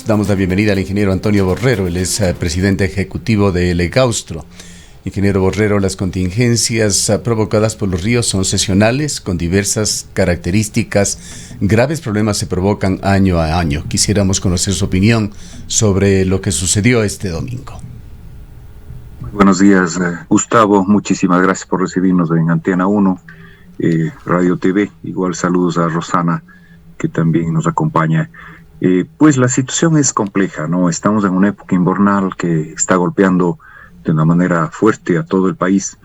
Damos la bienvenida al ingeniero Antonio Borrero, él es presidente ejecutivo de Legaustro. Ingeniero Borrero, las contingencias provocadas por los ríos son sesionales, con diversas características. Graves problemas se provocan año a año. Quisiéramos conocer su opinión sobre lo que sucedió este domingo. Buenos días, Gustavo. Muchísimas gracias por recibirnos en Antena 1, Radio TV. Igual saludos a Rosana, que también nos acompaña. Pues la situación es compleja, ¿no? Estamos en una época invernal que está golpeando de una manera fuerte a todo el país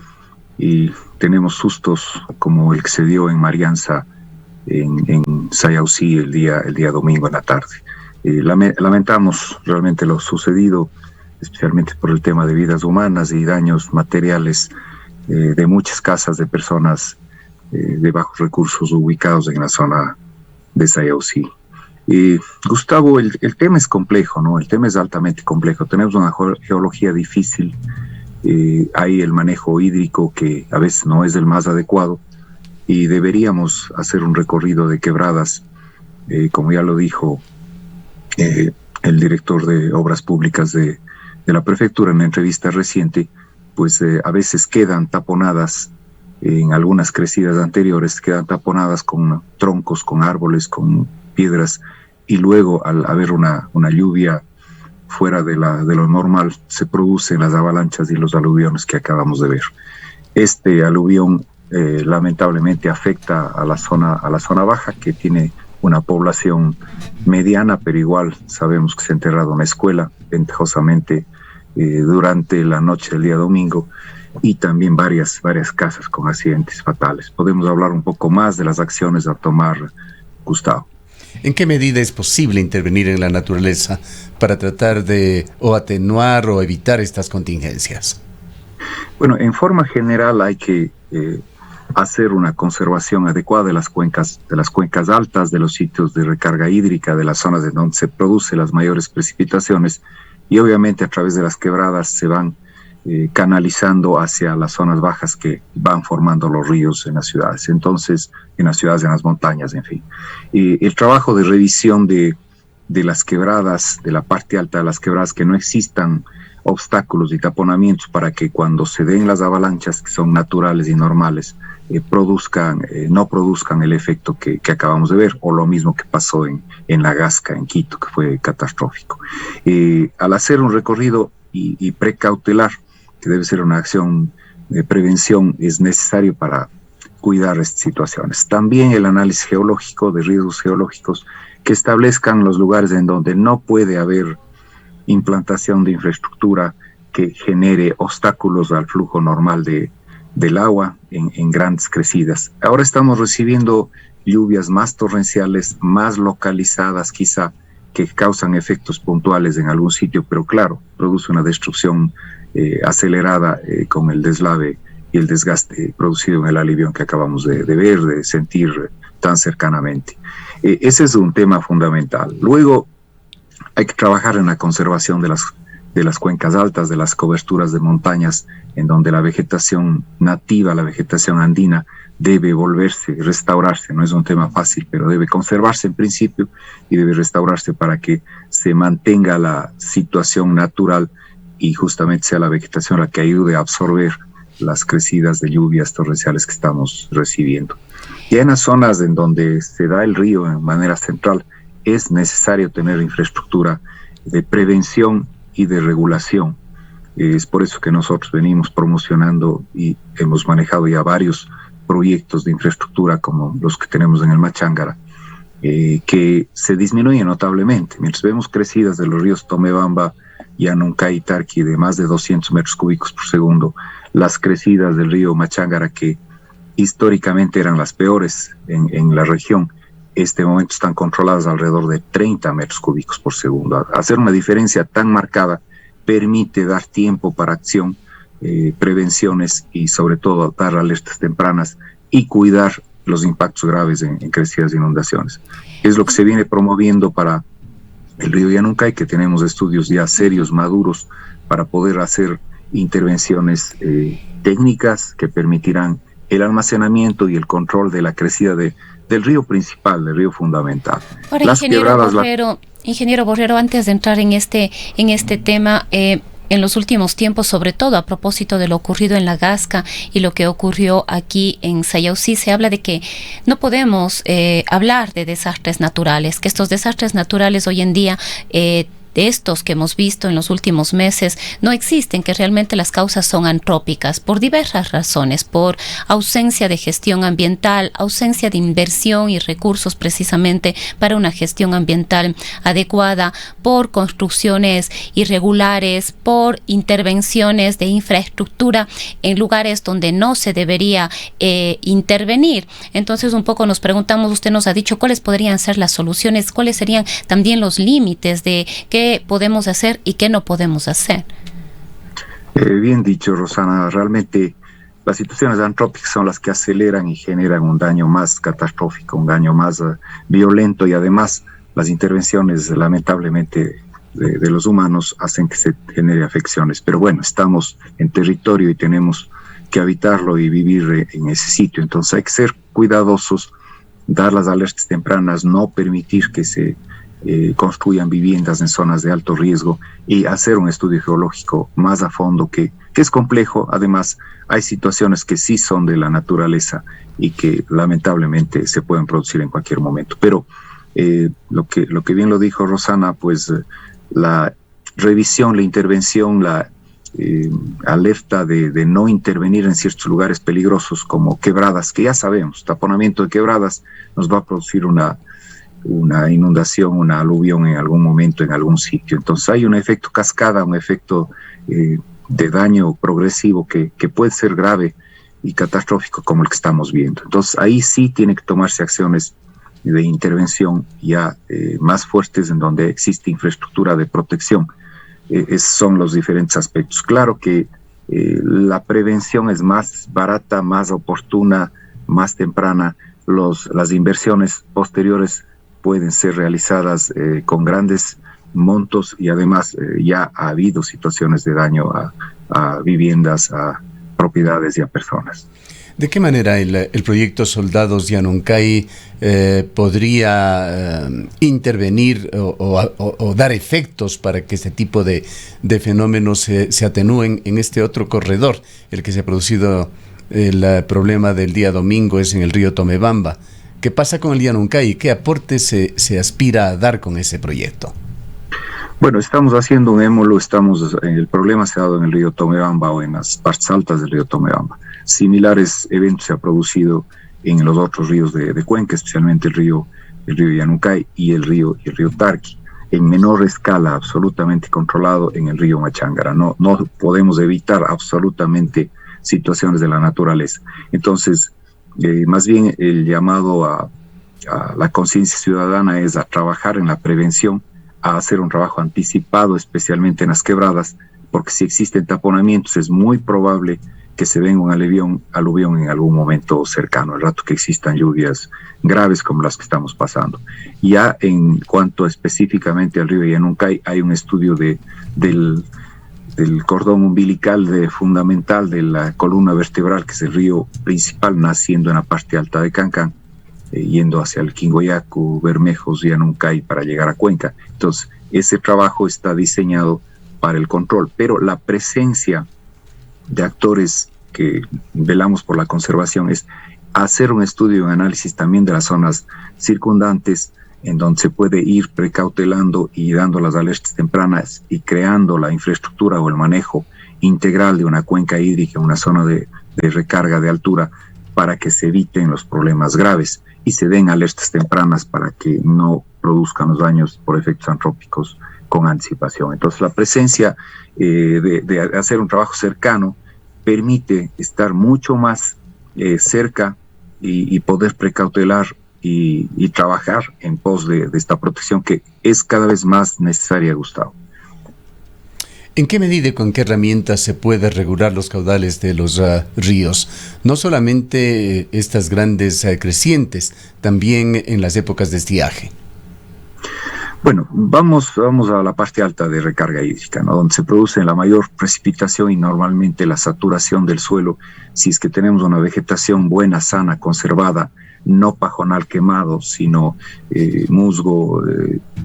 y tenemos sustos como el que se dio en Marianza, en Sayausí el día domingo en la tarde. Lamentamos realmente lo sucedido, especialmente por el tema de vidas humanas y daños materiales de muchas casas de personas de bajos recursos ubicados en la zona de Sayausí. Gustavo, el tema es complejo, ¿no? El tema es altamente complejo. Tenemos una geología difícil, hay el manejo hídrico que a veces no es el más adecuado y deberíamos hacer un recorrido de quebradas, como ya lo dijo el director de Obras Públicas de la prefectura en una entrevista reciente, pues a veces quedan taponadas en algunas crecidas anteriores, quedan taponadas con troncos, con árboles, con piedras, y luego al haber una lluvia fuera de lo normal se producen las avalanchas y los aluviones que acabamos de ver. Este aluvión lamentablemente afecta a la zona baja, que tiene una población mediana, pero igual sabemos que se ha enterrado una escuela ventajosamente durante la noche del día domingo, y también varias casas con accidentes fatales. Podemos hablar un poco más de las acciones a tomar, Gustavo. ¿En qué medida es posible intervenir en la naturaleza para tratar de o atenuar o evitar estas contingencias? Bueno, en forma general hay que hacer una conservación adecuada de las cuencas altas, de los sitios de recarga hídrica, de las zonas en donde se producen las mayores precipitaciones, y obviamente a través de las quebradas se van canalizando hacia las zonas bajas que van formando los ríos en las ciudades. Entonces, en las montañas, en fin. El trabajo de revisión de las quebradas, de la parte alta de las quebradas, que no existan obstáculos y taponamientos para que cuando se den las avalanchas, que son naturales y normales, no produzcan el efecto que acabamos de ver, o lo mismo que pasó en La Gasca, en Quito, que fue catastrófico. Al hacer un recorrido y precautelar, que debe ser una acción de prevención, es necesario para cuidar estas situaciones. También el análisis geológico, de riesgos geológicos, que establezcan los lugares en donde no puede haber implantación de infraestructura que genere obstáculos al flujo normal del agua en grandes crecidas. Ahora estamos recibiendo lluvias más torrenciales, más localizadas quizá, que causan efectos puntuales en algún sitio, pero claro, produce una destrucción acelerada con el deslave y el desgaste producido en el aluvión que acabamos de ver, de sentir tan cercanamente. Ese es un tema fundamental. Luego hay que trabajar en la conservación de las cuencas altas, de las coberturas de montañas, en donde la vegetación nativa, la vegetación andina, debe restaurarse. No es un tema fácil, pero debe conservarse en principio y debe restaurarse para que se mantenga la situación natural y justamente sea la vegetación la que ayude a absorber las crecidas de lluvias torrenciales que estamos recibiendo. Y en las zonas en donde se da el río en manera central, es necesario tener infraestructura de prevención y de regulación. Es por eso que nosotros venimos promocionando y hemos manejado ya varios proyectos de infraestructura como los que tenemos en el Machángara, que se disminuyen notablemente. Mientras vemos crecidas de los ríos Tomebamba y Anuncay y Tarqui de más de 200 metros cúbicos por segundo, las crecidas del río Machángara, que históricamente eran las peores en la región, este momento están controladas alrededor de 30 metros cúbicos por segundo. Hacer una diferencia tan marcada permite dar tiempo para acción, prevenciones y sobre todo dar alertas tempranas y cuidar los impactos graves en crecidas e inundaciones. Es lo que se viene promoviendo para el río Yanuncay, que tenemos estudios ya serios, maduros, para poder hacer intervenciones técnicas que permitirán el almacenamiento y el control de la crecida del río principal, del río fundamental. Ahora, ingeniero Borrero, Ingeniero Borrero, antes de entrar en este tema, en los últimos tiempos, sobre todo a propósito de lo ocurrido en La Gasca y lo que ocurrió aquí en Sayausí, se habla de que no podemos hablar de desastres naturales, que estos desastres naturales hoy en día de estos que hemos visto en los últimos meses no existen, que realmente las causas son antrópicas por diversas razones, por ausencia de gestión ambiental, ausencia de inversión y recursos precisamente para una gestión ambiental adecuada, por construcciones irregulares, por intervenciones de infraestructura en lugares donde no se debería intervenir. Entonces un poco nos preguntamos, usted nos ha dicho cuáles podrían ser las soluciones, cuáles serían también los límites de qué podemos hacer y qué no podemos hacer. Bien dicho, Rosana. Realmente las situaciones antrópicas son las que aceleran y generan un daño más catastrófico, un daño más violento, y además las intervenciones lamentablemente de los humanos hacen que se genere afecciones. Pero bueno, estamos en territorio y tenemos que habitarlo y vivir en ese sitio. Entonces hay que ser cuidadosos, dar las alertas tempranas, no permitir que se construyan viviendas en zonas de alto riesgo y hacer un estudio geológico más a fondo que es complejo. Además, hay situaciones que sí son de la naturaleza y que lamentablemente se pueden producir en cualquier momento. Pero lo que bien lo dijo Rosana, pues la revisión, la intervención, la alerta de no intervenir en ciertos lugares peligrosos como quebradas, que ya sabemos, taponamiento de quebradas nos va a producir una inundación, una aluvión en algún momento, en algún sitio. Entonces hay un efecto cascada, un efecto de daño progresivo que puede ser grave y catastrófico como el que estamos viendo. Entonces ahí sí tiene que tomarse acciones de intervención ya más fuertes, en donde existe infraestructura de protección. Esos son los diferentes aspectos. Claro que la prevención es más barata, más oportuna, más temprana. Las inversiones posteriores pueden ser realizadas con grandes montos, y además ya ha habido situaciones de daño a viviendas, a propiedades y a personas. ¿De qué manera el proyecto Soldados Llanuncay podría intervenir o dar efectos para que este tipo de fenómenos se atenúen en este otro corredor? El que se ha producido, el problema del día domingo es en el río Tomebamba. ¿Qué pasa con el Llanuncay y qué aporte se aspira a dar con ese proyecto? Bueno, estamos haciendo un émulo, el problema se ha dado en el río Tomebamba o en las partes altas del río Tomebamba. Similares eventos se han producido en los otros ríos de Cuenca, especialmente el río Llanuncay y el río Tarqui, en menor escala, absolutamente controlado en el río Machangara. No podemos evitar absolutamente situaciones de la naturaleza. Entonces, más bien el llamado a la conciencia ciudadana es a trabajar en la prevención, a hacer un trabajo anticipado, especialmente en las quebradas, porque si existen taponamientos es muy probable que se venga un aluvión en algún momento cercano, al rato que existan lluvias graves como las que estamos pasando. Ya en cuanto específicamente al río Llanuncay, hay un estudio del cordón umbilical fundamental de la columna vertebral, que es el río principal, naciendo en la parte alta de Cancán, yendo hacia el Quingoyacu, Bermejos, Llanuncay para llegar a Cuenca. Entonces, ese trabajo está diseñado para el control, pero la presencia de actores que velamos por la conservación es hacer un estudio, un análisis también de las zonas circundantes, en donde se puede ir precautelando y dando las alertas tempranas y creando la infraestructura o el manejo integral de una cuenca hídrica, una zona de recarga de altura, para que se eviten los problemas graves y se den alertas tempranas para que no produzcan los daños por efectos antrópicos con anticipación. Entonces, la presencia de hacer un trabajo cercano permite estar mucho más cerca y poder precautelar y trabajar en pos de esta protección que es cada vez más necesaria, Gustavo. ¿En qué medida y con qué herramientas se puede regular los caudales de los ríos? No solamente estas grandes crecientes, también en las épocas de estiaje. Bueno, vamos a la parte alta de recarga hídrica, ¿no? Donde se produce la mayor precipitación y normalmente la saturación del suelo. Si es que tenemos una vegetación buena, sana, conservada, no pajonal quemado, sino musgo,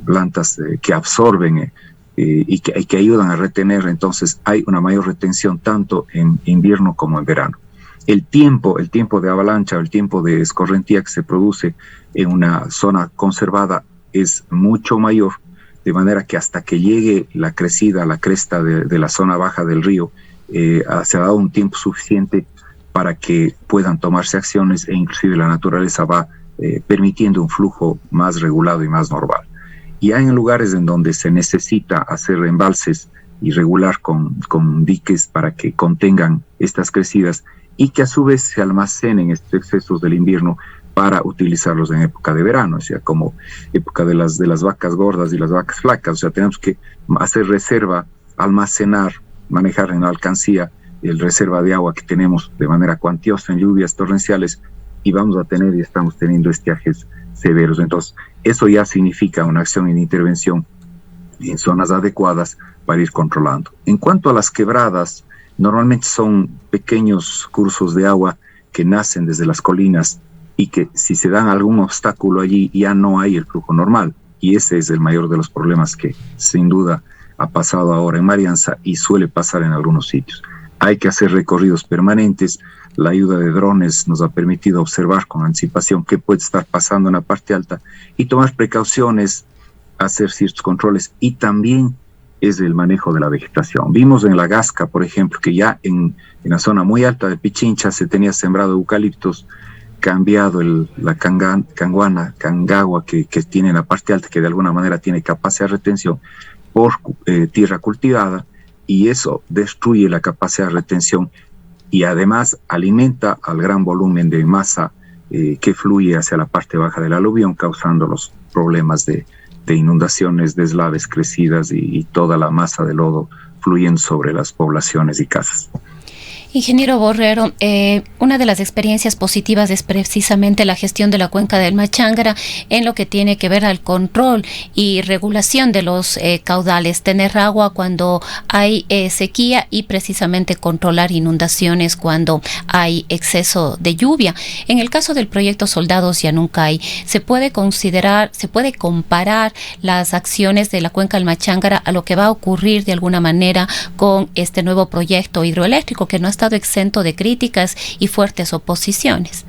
plantas que absorben y que ayudan a retener. Entonces hay una mayor retención tanto en invierno como en verano. El tiempo de avalancha, el tiempo de escorrentía que se produce en una zona conservada es mucho mayor, de manera que hasta que llegue la crecida, la cresta de la zona baja del río, se ha dado un tiempo suficiente para que puedan tomarse acciones, e inclusive la naturaleza va permitiendo un flujo más regulado y más normal. Y hay en lugares en donde se necesita hacer embalses y regular con diques para que contengan estas crecidas y que a su vez se almacenen estos excesos del invierno para utilizarlos en época de verano, o sea, como época de las vacas gordas y las vacas flacas. O sea, tenemos que hacer reserva, almacenar, manejar en alcancía el reserva de agua que tenemos de manera cuantiosa en lluvias torrenciales, y vamos a tener y estamos teniendo estiajes severos. Entonces, eso ya significa una acción y intervención en zonas adecuadas para ir controlando. En cuanto a las quebradas, normalmente son pequeños cursos de agua que nacen desde las colinas y que si se dan algún obstáculo allí ya no hay el flujo normal, y ese es el mayor de los problemas que sin duda ha pasado ahora en Marianza y suele pasar en algunos sitios. Hay que hacer recorridos permanentes. La ayuda de drones nos ha permitido observar con anticipación qué puede estar pasando en la parte alta y tomar precauciones, hacer ciertos controles, y también es el manejo de la vegetación. Vimos en la Gasca, por ejemplo, que ya en la zona muy alta de Pichincha se tenía sembrado eucaliptos, cambiado la cangagua que tiene en la parte alta, que de alguna manera tiene capacidad de retención, por tierra cultivada, y eso destruye la capacidad de retención y además alimenta al gran volumen de masa que fluye hacia la parte baja del aluvión, causando los problemas de inundaciones, deslaves crecidas y toda la masa de lodo fluyendo sobre las poblaciones y casas. Ingeniero Borrero, una de las experiencias positivas es precisamente la gestión de la cuenca del Machángara en lo que tiene que ver al control y regulación de los caudales, tener agua cuando hay sequía y precisamente controlar inundaciones cuando hay exceso de lluvia. En el caso del proyecto Soldados Yanuncay, ¿se puede comparar las acciones de la cuenca del Machángara a lo que va a ocurrir de alguna manera con este nuevo proyecto hidroeléctrico que no está exento de críticas y fuertes oposiciones?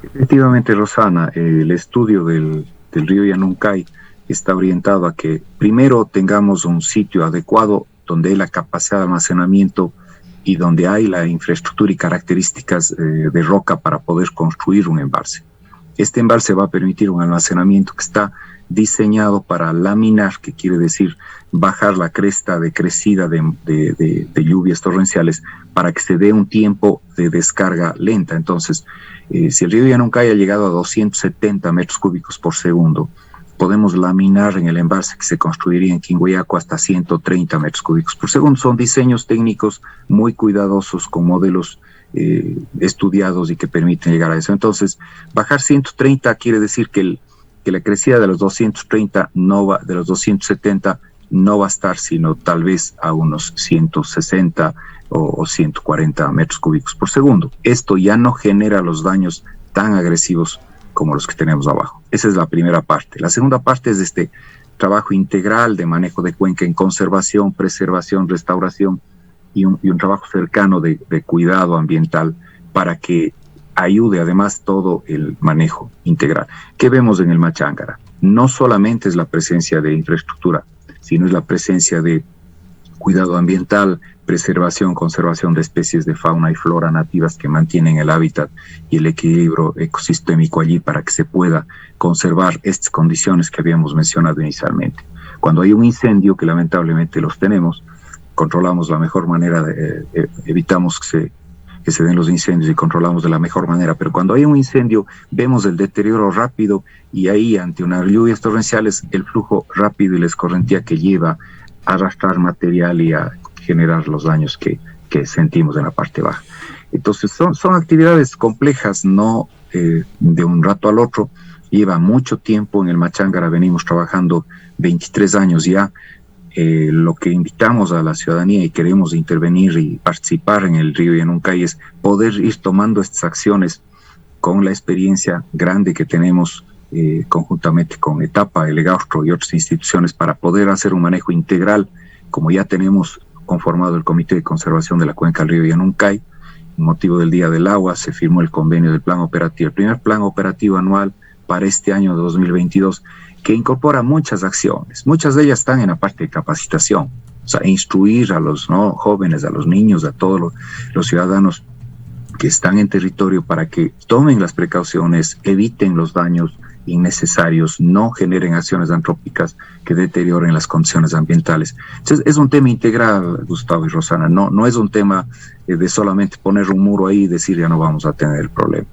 Efectivamente, Rosana, el estudio del río Yanuncay está orientado a que primero tengamos un sitio adecuado donde hay la capacidad de almacenamiento y donde hay la infraestructura y características de roca para poder construir un embalse. Este embalse va a permitir un almacenamiento que está diseñado para laminar, que quiere decir bajar la cresta de crecida de lluvias torrenciales para que se dé un tiempo de descarga lenta. Entonces, si el río Yanuncay ha llegado a 270 metros cúbicos por segundo, podemos laminar en el embalse que se construiría en Quinguayaco hasta 130 metros cúbicos por segundo. Son diseños técnicos muy cuidadosos con modelos estudiados y que permiten llegar a eso. Entonces, bajar 130 quiere decir que la crecida de los 230 de los 270 no va a estar sino tal vez a unos 160 o 140 metros cúbicos por segundo. Esto ya no genera los daños tan agresivos como los que tenemos abajo. Esa es la primera parte. La segunda parte es este trabajo integral de manejo de cuenca en conservación, preservación, restauración y un trabajo cercano de cuidado ambiental para que ayude además todo el manejo integral. ¿Qué vemos en el Machángara? No solamente es la presencia de infraestructura, sino es la presencia de cuidado ambiental, preservación, conservación de especies de fauna y flora nativas que mantienen el hábitat y el equilibrio ecosistémico allí para que se pueda conservar estas condiciones que habíamos mencionado inicialmente. Cuando hay un incendio, que lamentablemente los tenemos, controlamos la mejor manera, evitamos que se den los incendios y controlamos de la mejor manera, pero cuando hay un incendio vemos el deterioro rápido y ahí ante unas lluvias torrenciales el flujo rápido y la escorrentía que lleva a arrastrar material y a generar los daños que sentimos en la parte baja. Entonces son actividades complejas, no de un rato al otro, lleva mucho tiempo. En el Machángara venimos trabajando 23 años ya. Lo que invitamos a la ciudadanía y queremos intervenir y participar en el río Yanuncay es poder ir tomando estas acciones con la experiencia grande que tenemos conjuntamente con Etapa, el Egaustro y otras instituciones para poder hacer un manejo integral, como ya tenemos conformado el Comité de Conservación de la Cuenca del Río Yanuncay. En motivo del Día del Agua se firmó el convenio del plan operativo, el primer plan operativo anual para este año 2022, que incorpora muchas acciones. Muchas de ellas están en la parte de capacitación, o sea, instruir a los jóvenes, a los niños, a todos los ciudadanos que están en territorio para que tomen las precauciones, eviten los daños innecesarios, no generen acciones antrópicas que deterioren las condiciones ambientales. Entonces, es un tema integral, Gustavo y Rosana, no es un tema de solamente poner un muro ahí y decir ya no vamos a tener el problema.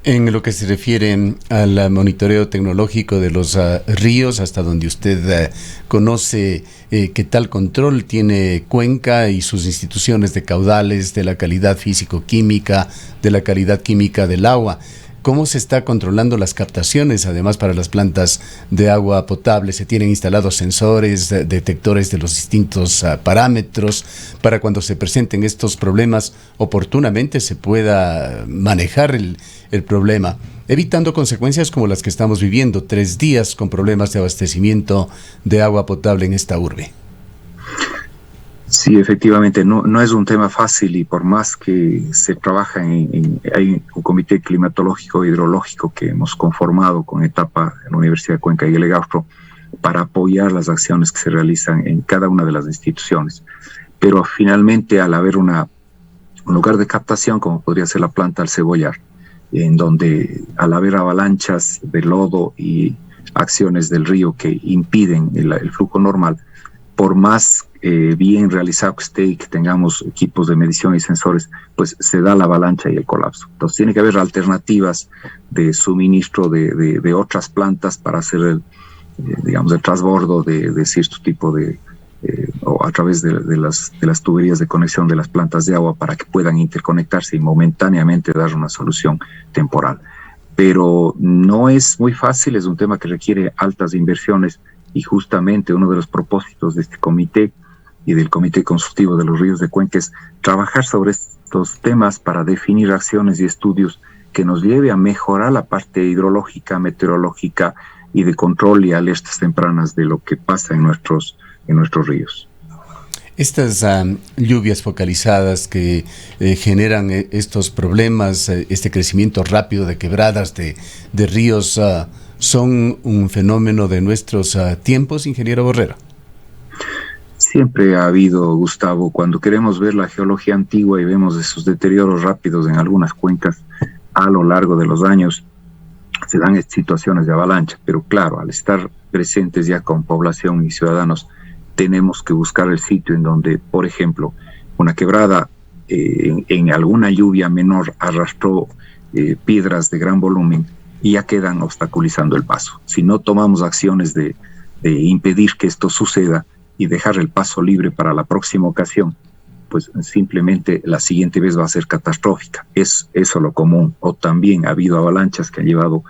En lo que se refiere al monitoreo tecnológico de los ríos, hasta donde usted conoce, ¿qué tal control tiene Cuenca y sus instituciones de caudales, de la calidad físico-química, de la calidad química del agua? ¿Cómo se está controlando las captaciones, además para las plantas de agua potable? ¿Se tienen instalados sensores, detectores de los distintos parámetros para cuando se presenten estos problemas oportunamente se pueda manejar el problema, evitando consecuencias como las que estamos viviendo, 3 días con problemas de abastecimiento de agua potable en esta urbe? Sí, efectivamente, no es un tema fácil y por más que se trabaja hay un comité climatológico e hidrológico que hemos conformado con Etapa en la Universidad de Cuenca y el Egaustro para apoyar las acciones que se realizan en cada una de las instituciones. Pero finalmente, al haber un lugar de captación, como podría ser la planta del Cebollar, en donde al haber avalanchas de lodo y acciones del río que impiden el flujo normal, por más bien realizado que esté y que tengamos equipos de medición y sensores, pues se da la avalancha y el colapso. Entonces tiene que haber alternativas de suministro de otras plantas para hacer el transbordo de cierto tipo o a través de las tuberías de conexión de las plantas de agua para que puedan interconectarse y momentáneamente dar una solución temporal. Pero no es muy fácil, es un tema que requiere altas inversiones y justamente uno de los propósitos de este comité y del Comité Consultivo de los Ríos de Cuenca es trabajar sobre estos temas para definir acciones y estudios que nos lleve a mejorar la parte hidrológica, meteorológica y de control y alertas tempranas de lo que pasa en nuestros ríos. Estas lluvias focalizadas que generan estos problemas, este crecimiento rápido de quebradas de ríos, ¿son un fenómeno de nuestros tiempos, ingeniero Borrero? Siempre ha habido, Gustavo, cuando queremos ver la geología antigua y vemos esos deterioros rápidos en algunas cuencas a lo largo de los años, se dan situaciones de avalancha, pero claro, al estar presentes ya con población y ciudadanos, tenemos que buscar el sitio en donde, por ejemplo, una quebrada en alguna lluvia menor arrastró piedras de gran volumen y ya quedan obstaculizando el paso. Si no tomamos acciones de impedir que esto suceda y dejar el paso libre para la próxima ocasión, pues simplemente la siguiente vez va a ser catastrófica. Es eso lo común. O también ha habido avalanchas que han llevado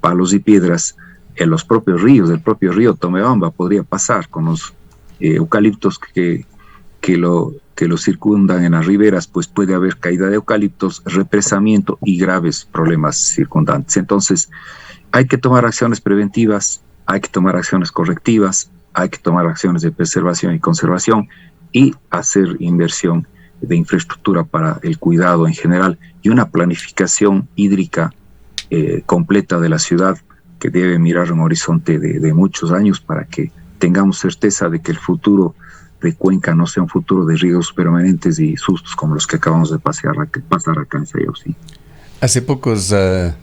palos y piedras en los propios ríos. El propio río Tomebamba podría pasar con los eucaliptos que lo circundan en las riberas, pues puede haber caída de eucaliptos, represamiento y graves problemas circundantes. Entonces, hay que tomar acciones preventivas, hay que tomar acciones correctivas, hay que tomar acciones de preservación y conservación y hacer inversión de infraestructura para el cuidado en general y una planificación hídrica completa de la ciudad que debe mirar un horizonte de muchos años para que tengamos certeza de que el futuro de Cuenca no sea un futuro de riesgos permanentes y sustos como los que acabamos de pasar acá en Sayausí. Hace pocos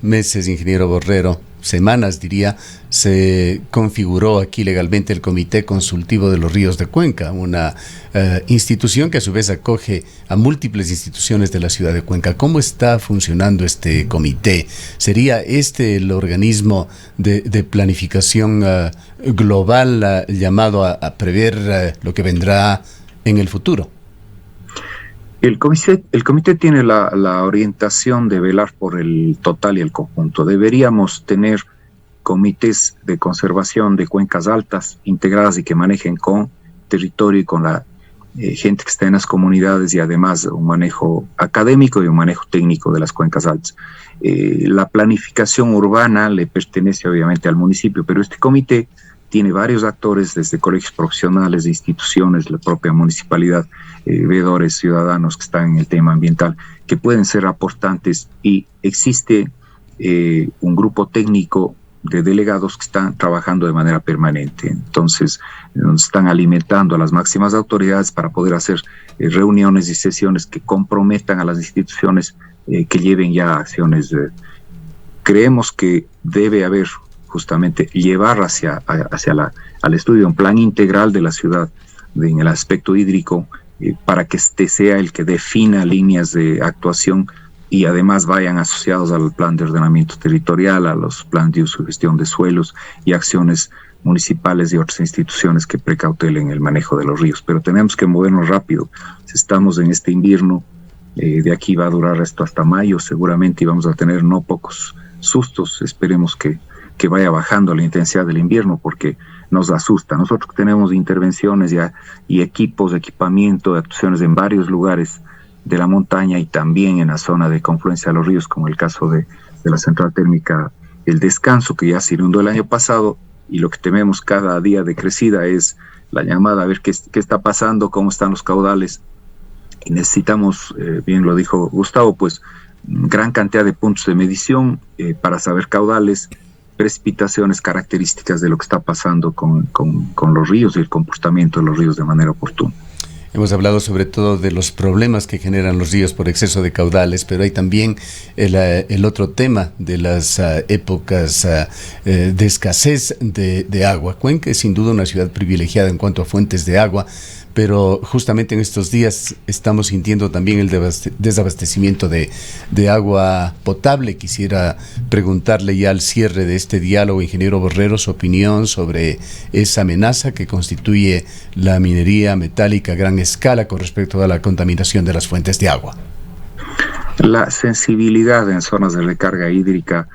meses, ingeniero Borrero, semanas diría, se configuró aquí legalmente el Comité Consultivo de los Ríos de Cuenca, una institución que a su vez acoge a múltiples instituciones de la ciudad de Cuenca. ¿Cómo está funcionando este comité? ¿Sería el organismo de planificación global llamado a prever lo que vendrá en el futuro? El comité tiene la orientación de velar por el total y el conjunto. Deberíamos tener comités de conservación de cuencas altas integradas y que manejen con territorio y con la gente que está en las comunidades y además un manejo académico y un manejo técnico de las cuencas altas. La planificación urbana le pertenece obviamente al municipio, pero este comité tiene varios actores, desde colegios profesionales, instituciones, la propia municipalidad, veedores, ciudadanos que están en el tema ambiental, que pueden ser aportantes, y existe un grupo técnico de delegados que están trabajando de manera permanente. Entonces, nos están alimentando a las máximas autoridades para poder hacer reuniones y sesiones que comprometan a las instituciones que lleven ya acciones. Creemos que debe haber justamente llevar al estudio un plan integral de la ciudad en el aspecto hídrico, para que este sea el que defina líneas de actuación y además vayan asociados al plan de ordenamiento territorial, a los planes de uso y gestión de suelos y acciones municipales y otras instituciones que precautelen el manejo de los ríos. Pero tenemos que movernos rápido. Si estamos en este invierno, de aquí va a durar esto hasta mayo seguramente, y vamos a tener no pocos sustos. Esperemos que vaya bajando la intensidad del invierno, porque nos asusta. Nosotros tenemos intervenciones ya y equipos, equipamiento, actuaciones en varios lugares de la montaña y también en la zona de confluencia de los ríos, como el caso de la central térmica El Descanso, que ya se inundó el año pasado, y lo que tememos cada día de crecida es la llamada a ver qué está pasando, cómo están los caudales, y necesitamos, bien lo dijo Gustavo, pues gran cantidad de puntos de medición para saber caudales, precipitaciones, características de lo que está pasando con los ríos y el comportamiento de los ríos de manera oportuna. Hemos hablado sobre todo de los problemas que generan los ríos por exceso de caudales, pero hay también el otro tema de las épocas de escasez de agua. Cuenca es sin duda una ciudad privilegiada en cuanto a fuentes de agua, pero justamente en estos días estamos sintiendo también el desabastecimiento de agua potable. Quisiera preguntarle ya al cierre de este diálogo, ingeniero Borrero, su opinión sobre esa amenaza que constituye la minería metálica a gran escala con respecto a la contaminación de las fuentes de agua. La sensibilidad en zonas de recarga hídrica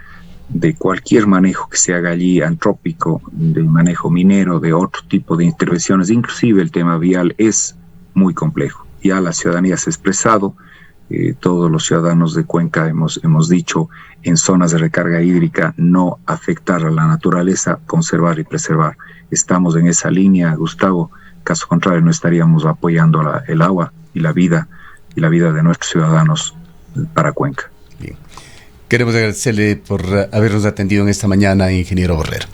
de cualquier manejo que se haga allí, antrópico, de manejo minero, de otro tipo de intervenciones, inclusive el tema vial, es muy complejo. Ya la ciudadanía se ha expresado, todos los ciudadanos de Cuenca hemos dicho, en zonas de recarga hídrica no afectar a la naturaleza, conservar y preservar. Estamos en esa línea, Gustavo, caso contrario no estaríamos apoyando el agua y la vida de nuestros ciudadanos para Cuenca. Bien. Queremos agradecerle por habernos atendido en esta mañana, ingeniero Borrero.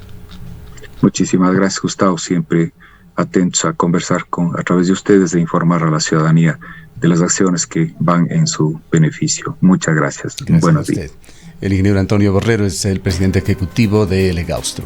Muchísimas gracias, Gustavo. Siempre atentos a conversar a través de ustedes, de informar a la ciudadanía de las acciones que van en su beneficio. Muchas gracias. Gracias. Buenos días. El ingeniero Antonio Borrero es el presidente ejecutivo de Legaustro.